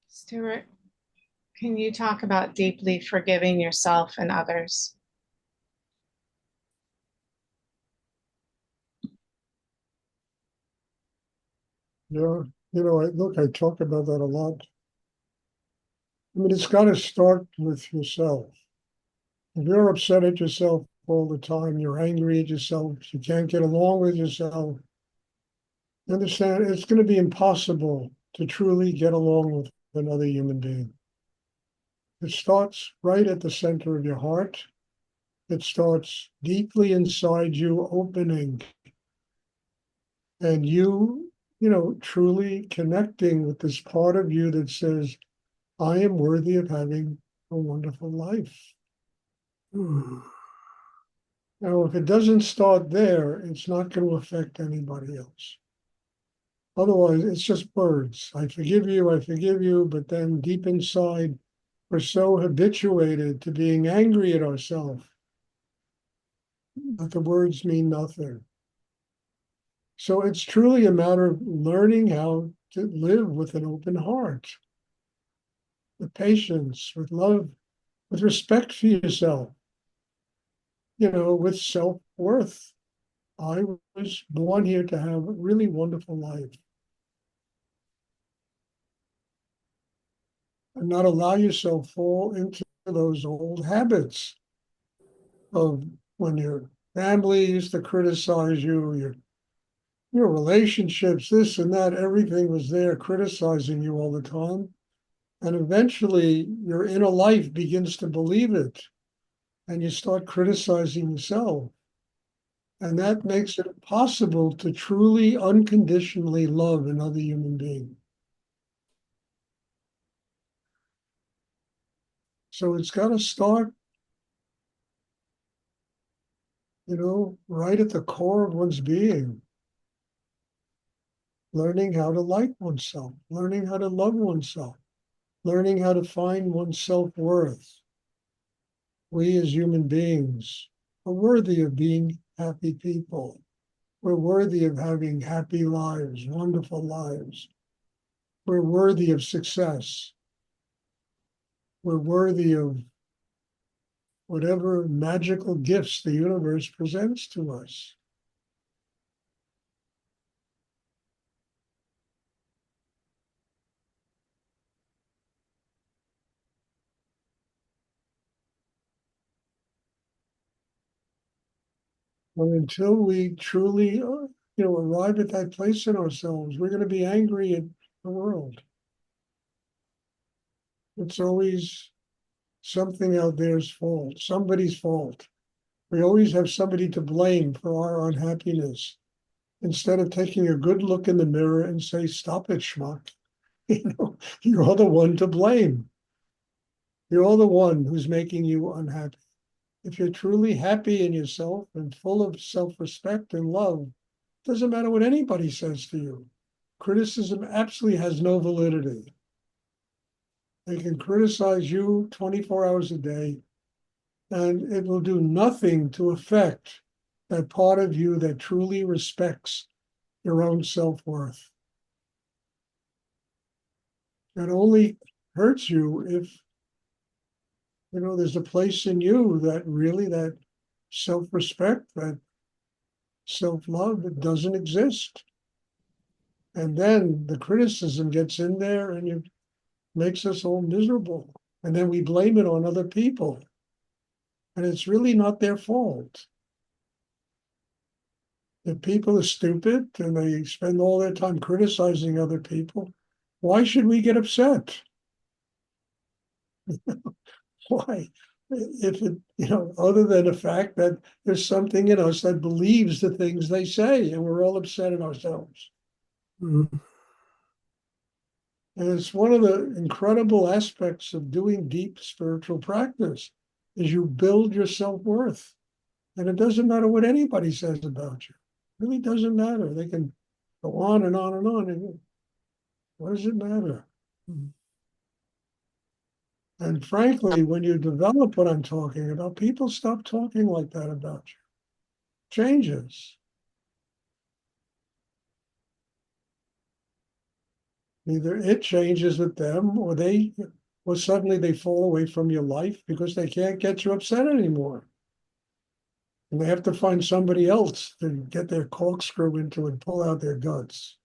Stuart, can you talk about deeply forgiving yourself and others? Yeah, I talk about that a lot. I mean, it's got to start with yourself. If you're upset at yourself all the time, you're angry at yourself, you can't get along with yourself, understand it's going to be impossible to truly get along with another human being. It starts right at the center of your heart. It starts deeply inside you, opening, and truly connecting with this part of you that says, I am worthy of having a wonderful life. Now, if it doesn't start there, it's not going to affect anybody else. Otherwise, it's just words. I forgive you, but then deep inside, we're so habituated to being angry at ourselves that the words mean nothing. So it's truly a matter of learning how to live with an open heart, with patience, with love, with respect for yourself, with self-worth. I was born here to have a really wonderful life and not allow yourself fall into those old habits of when your family used to criticize you, your relationships, this and that, everything was there criticizing you all the time. And eventually your inner life begins to believe it and you start criticizing yourself. And that makes it impossible to truly unconditionally love another human being. So it's got to start, right at the core of one's being, learning how to like oneself, learning how to love oneself, learning how to find one's self-worth. We as human beings are worthy of being happy people. We're worthy of having happy lives, wonderful lives. We're worthy of success. We're worthy of whatever magical gifts the universe presents to us. And until we truly, arrive at that place in ourselves, we're going to be angry at the world. It's always something out there's fault, somebody's fault. We always have somebody to blame for our unhappiness instead of taking a good look in the mirror and say, stop it, schmuck. You're the one to blame. You're the one who's making you unhappy. If you're truly happy in yourself and full of self-respect and love, it doesn't matter what anybody says to you. Criticism absolutely has no validity. They can criticize you 24 hours a day, and it will do nothing to affect that part of you that truly respects your own self-worth. It only hurts you if, there's a place in you that really, that self-respect, that self-love, it doesn't exist. And then the criticism gets in there and it makes us all miserable. And then we blame it on other people. And it's really not their fault. If people are stupid and they spend all their time criticizing other people, why should we get upset? Why? If it, other than the fact that there's something in us that believes the things they say and we're all upset at ourselves. Mm. And it's one of the incredible aspects of doing deep spiritual practice is you build your self-worth. And it doesn't matter what anybody says about you. It really doesn't matter. They can go on and on and on. And what does it matter? And frankly, when you develop what I'm talking about, people stop talking like that about you. Changes. Either it changes with them or suddenly they fall away from your life because they can't get you upset anymore. And they have to find somebody else to get their corkscrew into and pull out their guts.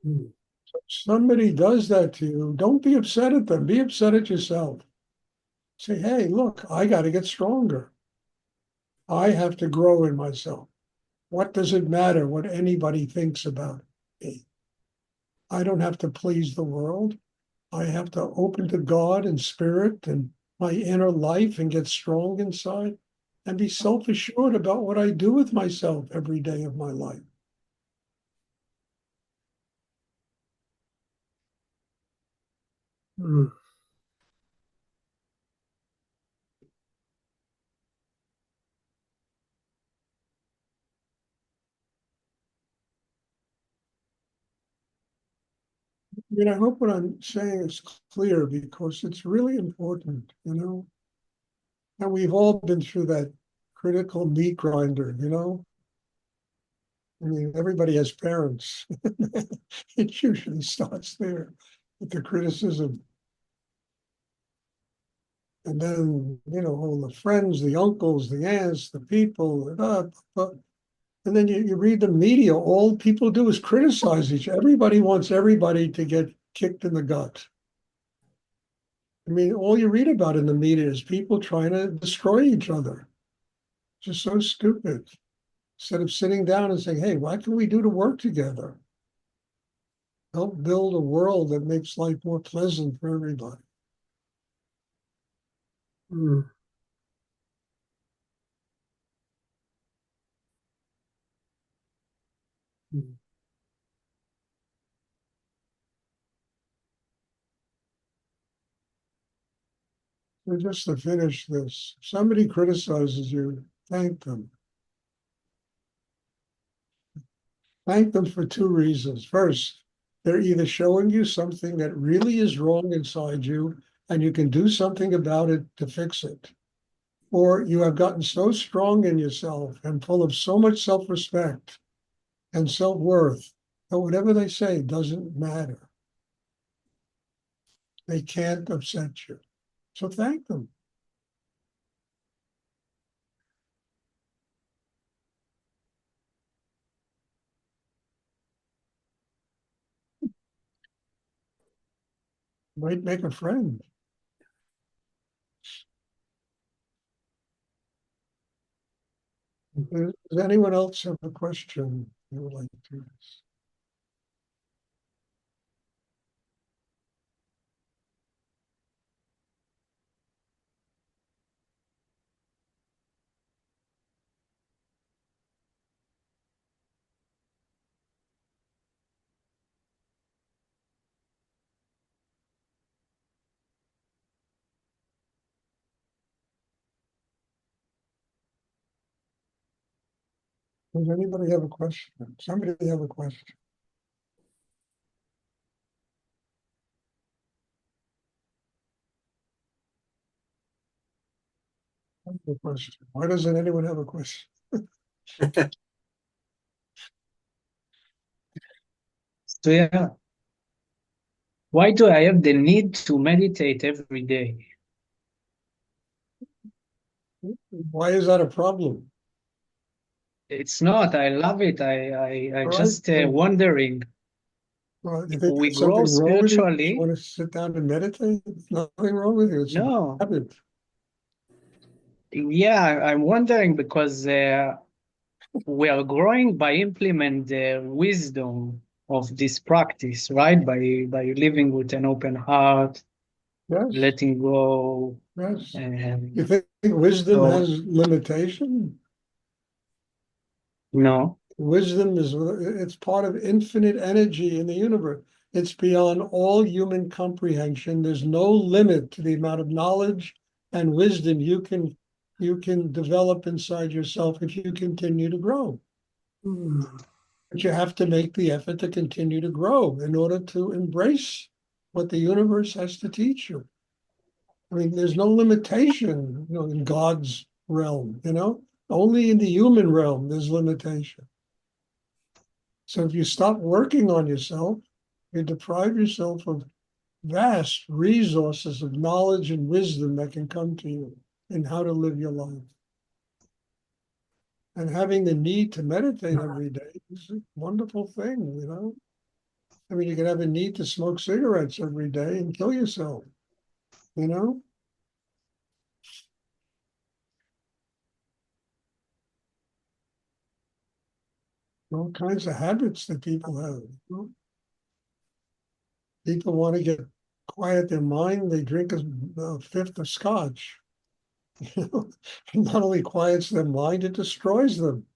Hmm. Somebody does that to you, don't be upset at them. Be upset at yourself. Say, hey, look, I got to get stronger. I have to grow in myself. What does it matter what anybody thinks about me? I don't have to please the world. I have to open to God and spirit and my inner life and get strong inside and be self-assured about what I do with myself every day of my life. Mm. I mean, I hope what I'm saying is clear because it's really important, you know. And we've all been through that critical meat grinder, you know. I mean, everybody has parents. It usually starts there with the criticism. And then, you know, all the friends, the uncles, the aunts, the people, and then you read the media, all people do is criticize each other. Everybody wants everybody to get kicked in the gut. I mean, all you read about in the media is people trying to destroy each other. Just so stupid. Instead of sitting down and saying, hey, what can we do to work together? Help build a world that makes life more pleasant for everybody. Mm. So just to finish this, if somebody criticizes you, thank them. Thank them for two reasons. First, they're either showing you something that really is wrong inside you and you can do something about it to fix it. Or you have gotten so strong in yourself and full of so much self-respect and self-worth that whatever they say doesn't matter. They can't upset you. So thank them. Might make a friend. Does anyone else have a question they would like to ask? Does anybody have a question? Somebody have a question? I have a question. Why doesn't anyone have a question? So yeah, why do I have the need to meditate every day? Why is that a problem? It's not. I love it. I All right. just wondering. Well, you think We there's grow something wrong with you? You just spiritually. want to sit down and meditate? There's nothing wrong with you. It's a No. habit. Yeah, I'm wondering because we are growing by implement the wisdom of this practice, right? By living with an open heart, Yes, letting go, yes. You and think wisdom so has limitation? no. Wisdom is it's part of infinite energy in the universe. It's beyond all human comprehension. There's no limit to the amount of knowledge and wisdom you can develop inside yourself if you continue to grow. But you have to make the effort to continue to grow in order to embrace what the universe has to teach you. I mean, there's no limitation, in God's realm, Only in the human realm there's limitation. So if you stop working on yourself, you deprive yourself of vast resources of knowledge and wisdom that can come to you in how to live your life. And having the need to meditate every day is a wonderful thing, you know? I mean, you can have a need to smoke cigarettes every day and kill yourself, you know? All kinds of habits that people have. You know? People want to get quiet their mind, they drink a fifth of scotch. You know? It not only quiets their mind, it destroys them.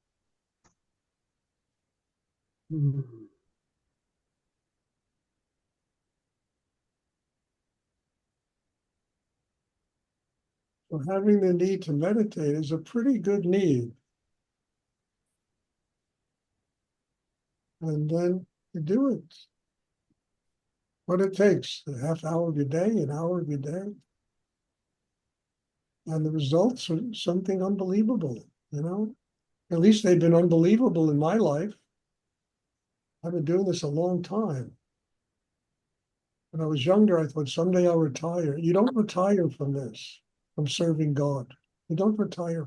So having the need to meditate is a pretty good need. And then you do it. What it takes, a half hour of your day, an hour of your day. And the results are something unbelievable, you know? At least they've been unbelievable in my life. I've been doing this a long time. When I was younger, I thought someday I'll retire. You don't retire from this, from serving God. You don't retire.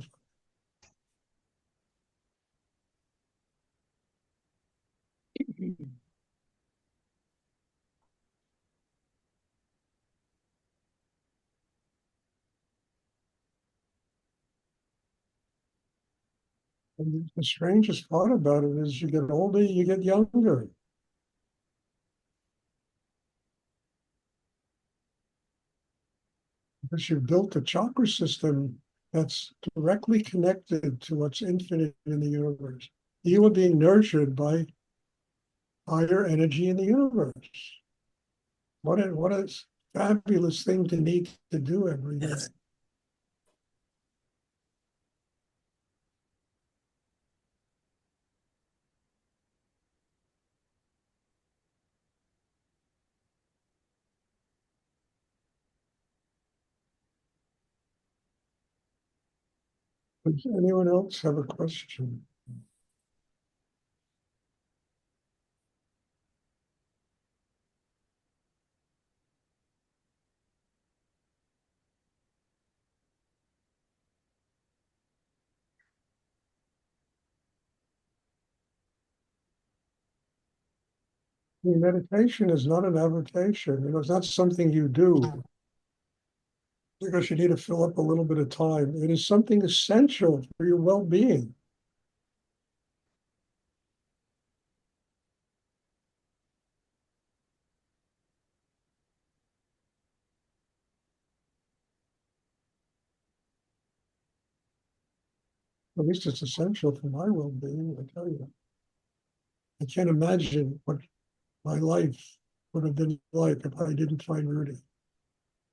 And the strangest part about it is you get older, you get younger. Because you've built a chakra system that's directly connected to what's infinite in the universe. You are being nurtured by higher energy in the universe. What a fabulous thing to need to do every day. Does anyone else have a question? Meditation is not an avocation. You know, it's not something you do because you need to fill up a little bit of time. It is something essential for your well-being. At least it's essential for my well-being, I tell you. I can't imagine what my life would have been like if I didn't find Rudy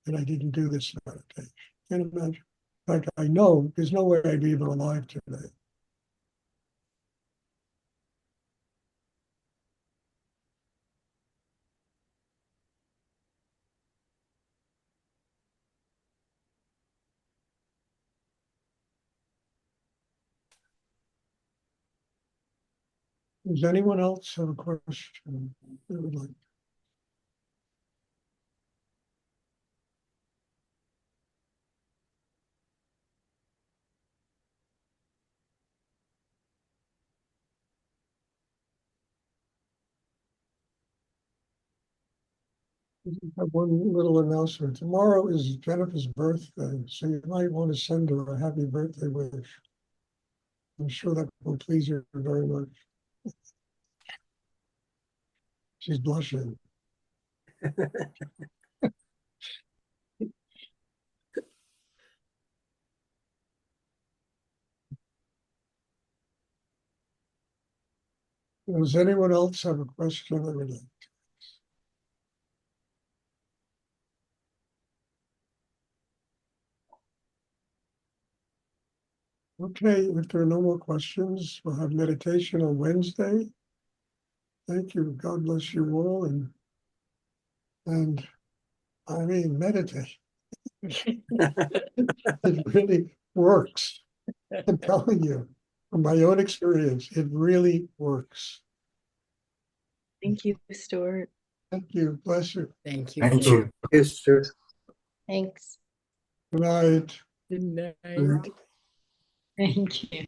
and I didn't do this meditation. Can't imagine. In fact, I know there's no way I'd be even alive today. Does anyone else have a question they would like? I have one little announcement. Tomorrow is Jennifer's birthday, so you might want to send her a happy birthday wish. I'm sure that will please her very much. She's blushing. Does anyone else have a question they would like? Okay, if there are no more questions, we'll have meditation on Wednesday. Thank you. God bless you all, and I mean meditate. It really works. I'm telling you, from my own experience, it really works. Thank you, Stuart. Thank you. Bless you. Thank you. Thank you. Yes, sir. Thanks. Good night. Good night. Good. Thank you.